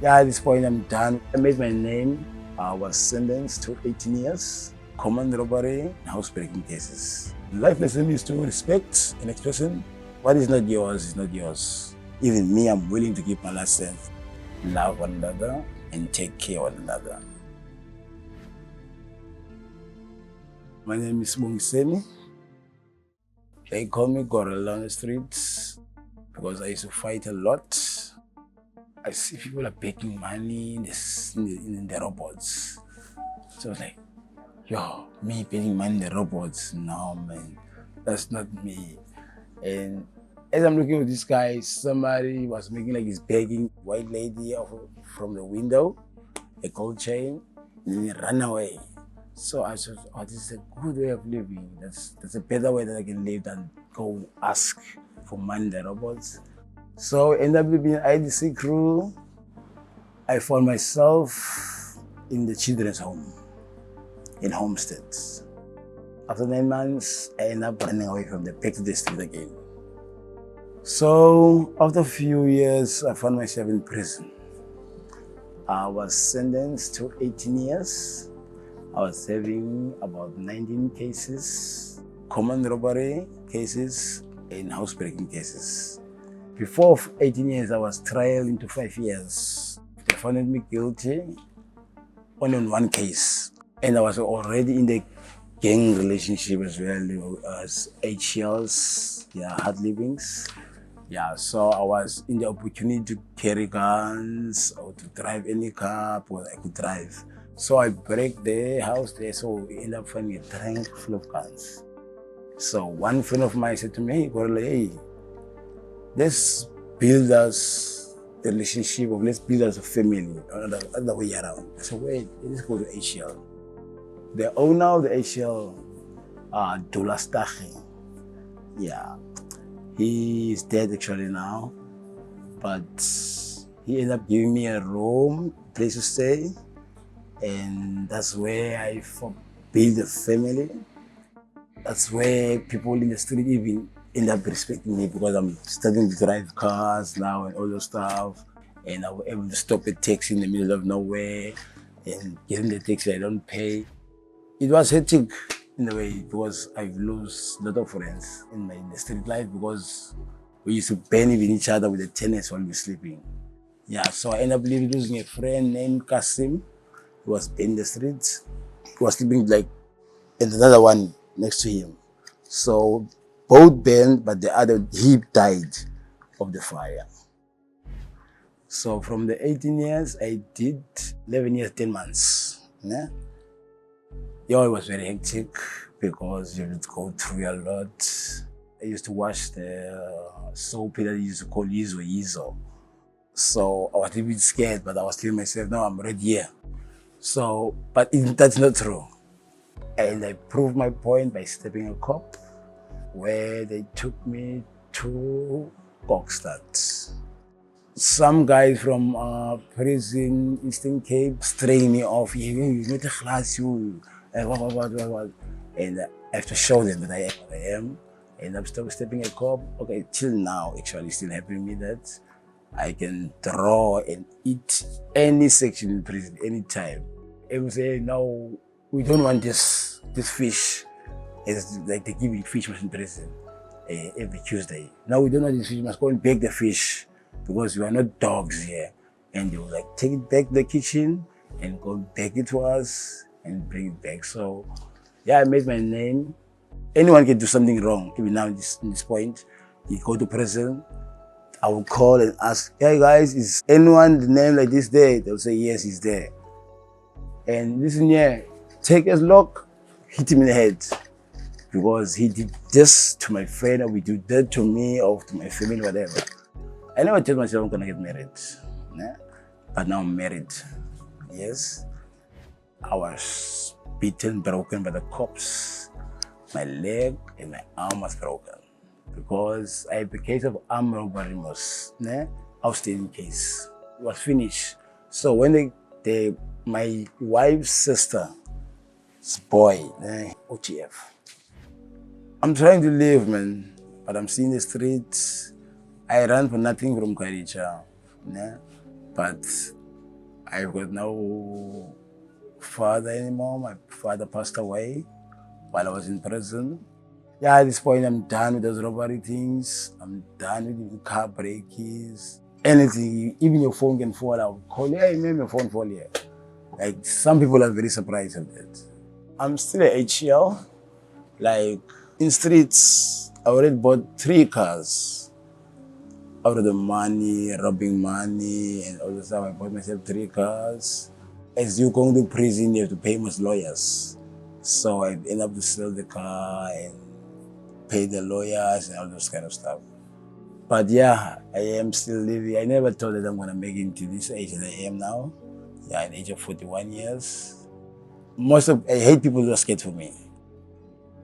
Yeah, at this point I'm done. I made my name. I was sentenced to 18 years, common robbery, and housebreaking cases. Life lesson is to respect an expression. What is not yours is not yours. Even me, I'm willing to give my last cent. Love one another and take care of one another. My name is Bongiseni. They call me Gorilla on the streets because I used to fight a lot. I see people are making money in the robots. So I was like, yo, me paying money in the robots? No, man, that's not me. And as I'm looking at this guy, somebody was making like he's begging white lady from the window, a gold chain, and then he ran away. So I said, oh, this is a good way of living. That's a better way that I can live than go ask for money in the robots. So I ended up being IDC crew. I found myself in the children's home in Homestead. After 9 months, I ended up running away from the back to the street again. So after a few years, I found myself in prison. I was sentenced to 18 years. I was having about 19 cases, common robbery cases, and housebreaking cases. Before 18 years, I was trialed into 5 years. They found me guilty only on one case. And I was already in the gang relationship as well as HLs, yeah, hard livings. Yeah, so I was in the opportunity to carry guns or to drive any car because I could drive. So I break the house there, so we end up finding a trunk full of guns. So one friend of mine said to me, hey, let's build us the relationship of let's build us a family, other way around. I said, wait, let's go to HL. The owner of the HL, Dula Stachi, yeah, he is dead actually now, but he ended up giving me a room, place to stay, and that's where I built a family. That's where people in the street even end up respecting me because I'm starting to drive cars now and all those stuff. And I was able to stop a taxi in the middle of nowhere and getting the taxi I don't pay. It was hectic in a way because I've lost a lot of friends in the street life because we used to bang even each other with the tennis while we were sleeping. Yeah, so I ended up losing a friend named Kasim. He was in the streets. He was sleeping like in another one next to him. So both burned, but the other, he died of the fire. So from the 18 years, I did 11 years, 10 months. Yeah, yeah, it was very hectic because you would go through a lot. I used to watch the soap that I used to call Yizo. So I was a bit scared, but I was telling myself, no, I'm right here. So, but that's not true. And I proved my point by stepping a cop where they took me to Kokstad. Some guys from prison, Eastern Cape, straying me off. You met a class, you, what. And I have to show them that I am what I am. And I'm still stepping a cop. Okay, till now, actually, still helping me that I can draw and eat any section in prison, anytime. They will say, no, we don't want this fish. It's like they give you fish in prison every Tuesday. Now we don't want this fish, you must go and bake the fish because we are not dogs here. And they will like take it back to the kitchen and go bake it to us and bring it back. So yeah, I made my name. Anyone can do something wrong. Even now in this point, you go to prison, I will call and ask, hey guys, is anyone the name like this there? They'll say, yes, he's there. And listen here, take his lock, hit him in the head. Because he did this to my friend, or he did that to me, or to my family, whatever. I never told myself I'm gonna get married. Yeah? But now I'm married. Yes. I was beaten, broken by the cops. My leg and my arm was broken. Because I had the case of armed robbery was outstanding case. It was finished. So when my wife's sister's boy, OTF. I'm trying to live, man, but I'm seeing the streets. I ran for nothing from Karicha, but I've got no father anymore. My father passed away while I was in prison. Yeah, at this point, I'm done with those robbery things. I'm done with the car breakies. Anything, even your phone can fall. I'll call you, hey, man, your phone fall here. Like, some people are very surprised at that. I'm still at HL. Like, in streets, I already bought 3 cars. Out of the money, robbing money, and all the stuff, I bought myself 3 cars. As you go to prison, you have to pay most lawyers. So I end up to sell the car and pay the lawyers and all those kind of stuff. But yeah, I am still living. I never thought that I'm going to make it to this age that I am now. Yeah, at the age of 41 years. I hate people who are scared of me.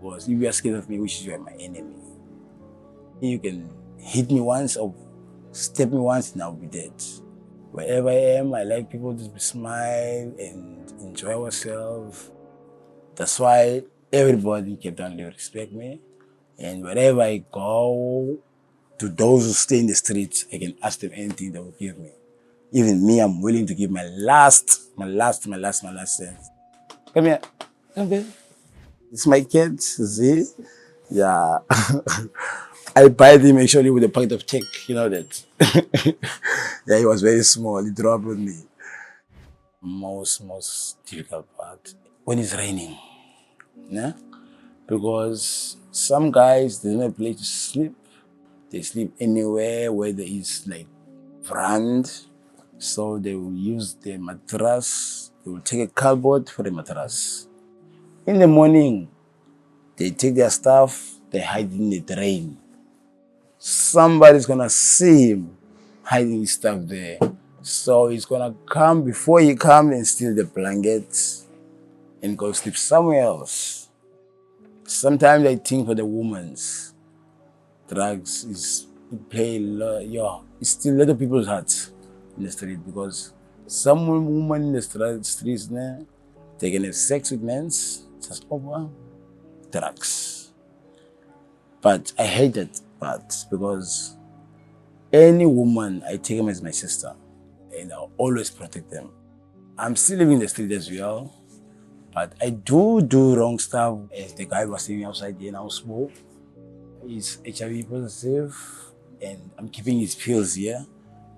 Because if you are scared of me, which is you are my enemy. You can hit me once or step me once and I'll be dead. Wherever I am, I like people to smile and enjoy ourselves. That's why everybody kept on respect me. And wherever I go, to those who stay in the streets, I can ask them anything they will give me. Even me, I'm willing to give my last cent. Come here. Come here. It's my kid, see? Yeah. I buy them actually with a packet of check, you know that. Yeah, he was very small. He dropped with me. Most difficult part when it's raining. Yeah? Because some guys, they don't have a place to sleep. They sleep anywhere where there is like brand. So they will use the mattress. They will take a cardboard for the mattress. In the morning, they take their stuff, they hide in the drain. Somebody's gonna see him hiding his stuff there. So he's gonna come before he comes and steal the blankets and go sleep somewhere else. Sometimes I think for the women's drugs is it's still a lot of people's hearts in the street because some women in the streets now, they can have sex with men just over drugs. But I hate that part because any woman, I take them as my sister and I'll always protect them. I'm still living in the street as well, but I do wrong stuff. As the guy was sitting outside there now smoke, he's HIV positive and I'm keeping his pills here.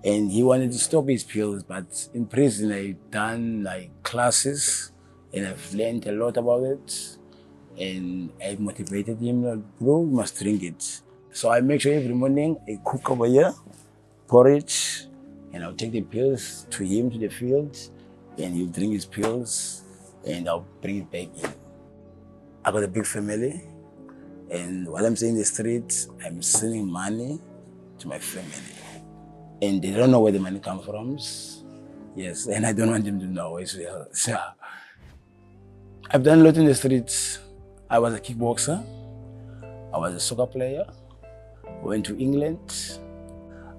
And he wanted to stop his pills, but in prison I've done like classes and I've learned a lot about it. And I motivated him, bro, you must drink it. So I make sure every morning I cook over here, porridge, and I'll take the pills to him to the field, and he'll drink his pills, and I'll bring it back in. I got a big family, and while I'm staying in the street, I'm sending money to my family. And they don't know where the money comes from. Yes, and I don't want them to know as well. So I've done a lot in the streets. I was a kickboxer. I was a soccer player. Went to England.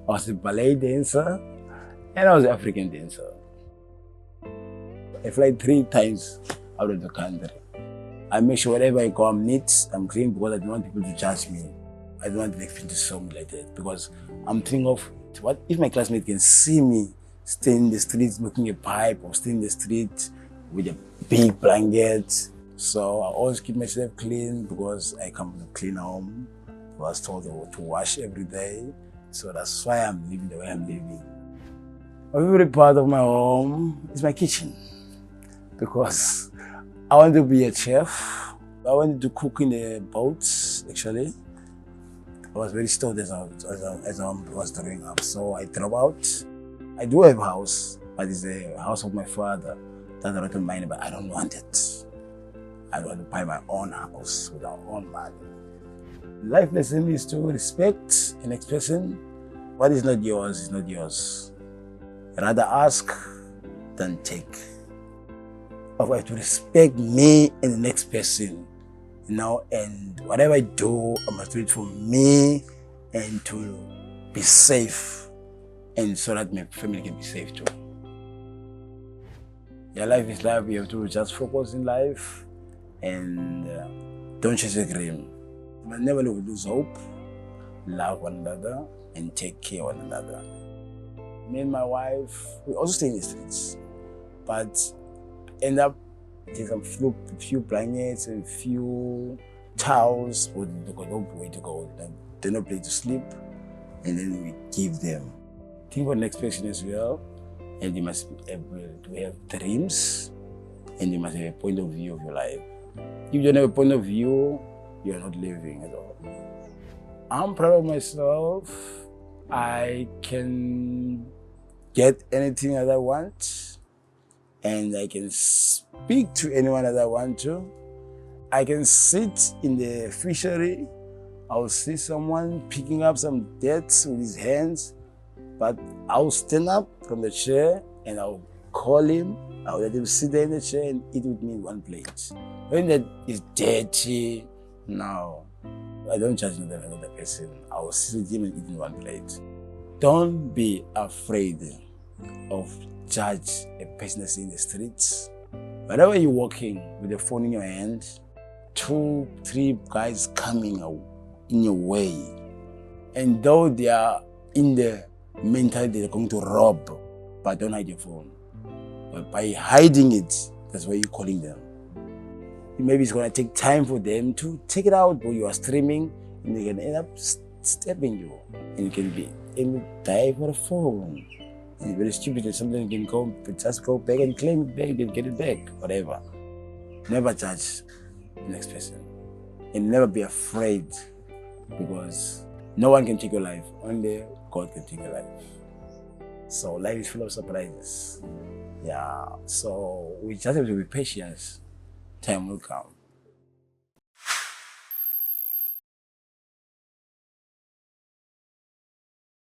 I was a ballet dancer. And I was an African dancer. I fly 3 times out of the country. I make sure wherever I go, I'm neat, I'm clean because I don't want people to judge me. I don't want to make people to saw me like that because I'm thinking of what if my classmates can see me stay in the street smoking a pipe or stay in the street with a big blanket. So I always keep myself clean because I come from a clean home. I was told to wash every day. So that's why I'm living the way I'm living. My favorite part of my home is my kitchen because I want to be a chef. I wanted to cook in the boats, actually. I was very stoked as I was growing up. So I drove out. I do have a house, but it's the house of my father. That's a little mine, but I don't want it. I want to buy my own house with our own money. Life lesson is to respect the next person. What is not yours is not yours. Rather ask than take. I have to respect me and the next person. And whatever I do, I must do it for me and to be safe, and so that my family can be safe too. Yeah, life is life. You have to just focus in life and don't chase a dream. But never lose hope, love one another, and take care of one another. Me and my wife, we also stay in the streets. but end up take some few blankets and few towels, or they got no way to go. They no place to sleep, and then we give them. Think about next person as well, and you must be able to have dreams, and you must have a point of view of your life. If you don't have a point of view, you are not living at all. I'm proud of myself. I can get anything that I want, and I can speak to anyone that I want to. I can sit in the fishery. I'll see someone picking up some dirt with his hands, but I'll stand up from the chair and I'll call him. I'll let him sit there in the chair and eat with me in one plate. When that is dirty, no, I don't judge another person. I will sit with him and eat in one plate. Don't be afraid of judge a person that's in the streets. Whenever you're walking with the phone in your hand, 2, 3 guys coming in your way, and though they are in the mentality they're going to rob, but don't hide your phone. But by hiding it, that's why you're calling them. Maybe it's going to take time for them to take it out, but you are streaming, and they can end up stabbing you, and you can die for a phone. It's very stupid that something can go, just go back and claim it back and get it back, whatever. Never judge the next person, and never be afraid, because no one can take your life. Only God can take your life. So life is full of surprises. Yeah. So we just have to be patient. Time will come.